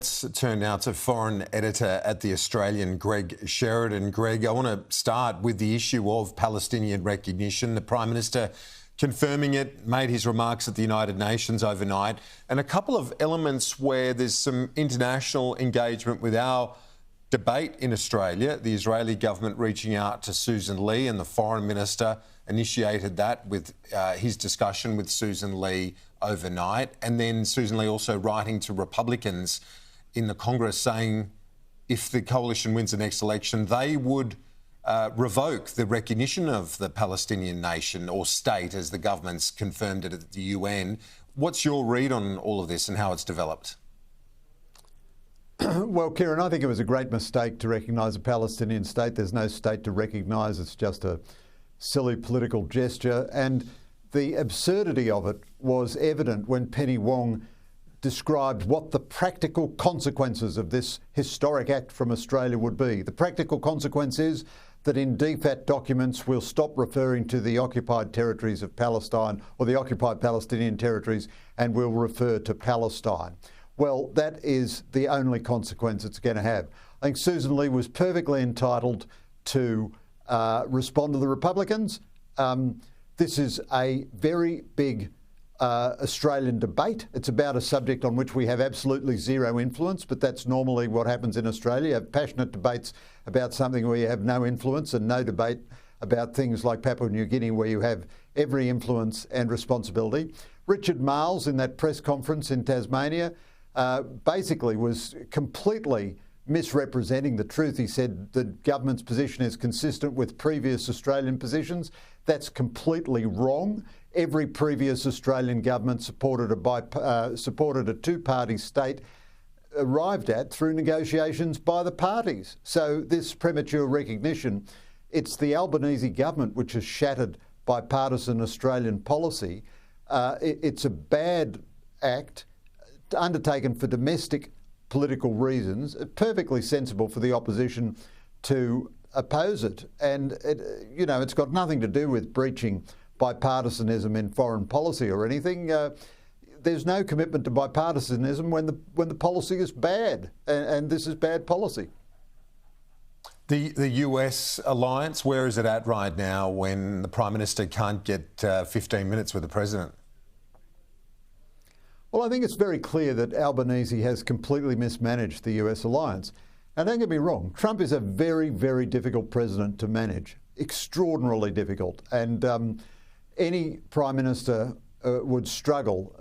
Let's turn now to foreign editor at The Australian, Greg Sheridan. Greg, I want to start with the issue of Palestinian recognition. The Prime Minister confirming it, made his remarks at the United Nations overnight, and a couple of elements where there's some international engagement with our debate in Australia. The Israeli government reaching out to Susan Lee, and the Foreign Minister initiated that with his discussion with Susan Lee overnight. And then Susan Lee also writing to Republicans in the Congress saying if the coalition wins the next election, they would revoke the recognition of the Palestinian nation or state as the government's confirmed it at the UN. What's your read on all of this and how it's developed? Well, Kieran, I think it was a great mistake to recognise a Palestinian state. There's no state to recognise. It's just a silly political gesture. And the absurdity of it was evident when Penny Wong described what the practical consequences of this historic act from Australia would be. The practical consequence is that in DFAT documents we'll stop referring to the occupied territories of Palestine or the occupied Palestinian territories and we'll refer to Palestine. Well, that is the only consequence it's going to have. I think Susan Lee was perfectly entitled to respond to the Republicans. This is a very big Australian debate. It's about a subject on which we have absolutely zero influence, but that's normally what happens in Australia. You have passionate debates about something where you have no influence, and no debate about things like Papua New Guinea where you have every influence and responsibility. Richard Marles in that press conference in Tasmania basically was completely misrepresenting the truth. He said the government's position is consistent with previous Australian positions. That's completely wrong. Every previous Australian government supported a two-party state arrived at through negotiations by the parties. So this premature recognition, it's the Albanese government which has shattered bipartisan Australian policy. It's a bad act undertaken for domestic political reasons, perfectly sensible for the opposition to oppose it. And, it's got nothing to do with breaching bipartisanism in foreign policy or anything. There's no commitment to bipartisanism when the policy is bad, and this is bad policy. The US alliance, where is it at right now when the Prime Minister can't get 15 minutes with the President? Well, I think it's very clear that Albanese has completely mismanaged the US alliance. Now, don't get me wrong, Trump is a very, very difficult president to manage, extraordinarily difficult. And any Prime Minister would struggle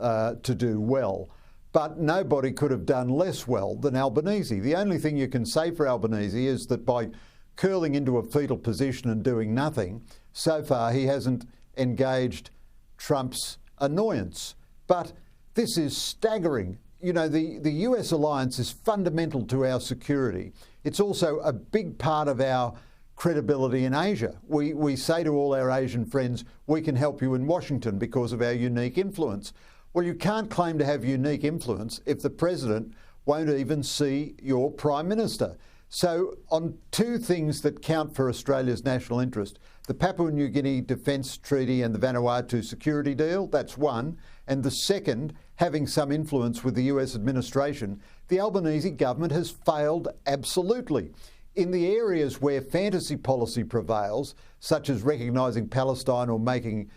to do well. But nobody could have done less well than Albanese. The only thing you can say for Albanese is that by curling into a fetal position and doing nothing, so far he hasn't engaged Trump's annoyance. But this is staggering. You know, the US alliance is fundamental to our security. It's also a big part of our credibility in Asia. We say to all our Asian friends, we can help you in Washington because of our unique influence. Well, you can't claim to have unique influence if the President won't even see your Prime Minister. So on two things that count for Australia's national interest, the Papua New Guinea Defence Treaty and the Vanuatu security deal, that's one. And the second, having some influence with the US administration, the Albanese government has failed absolutely. In the areas where fantasy policy prevails, such as recognising Palestine or making,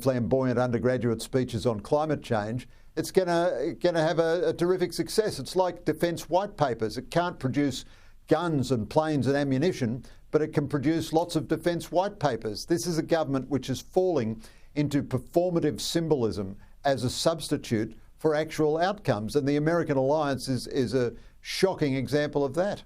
flamboyant undergraduate speeches on climate change, it's going to have a terrific success. It's like defence white papers. It can't produce guns and planes and ammunition, but it can produce lots of defence white papers. This is a government which is falling into performative symbolism as a substitute for actual outcomes, and the American alliance is a shocking example of that.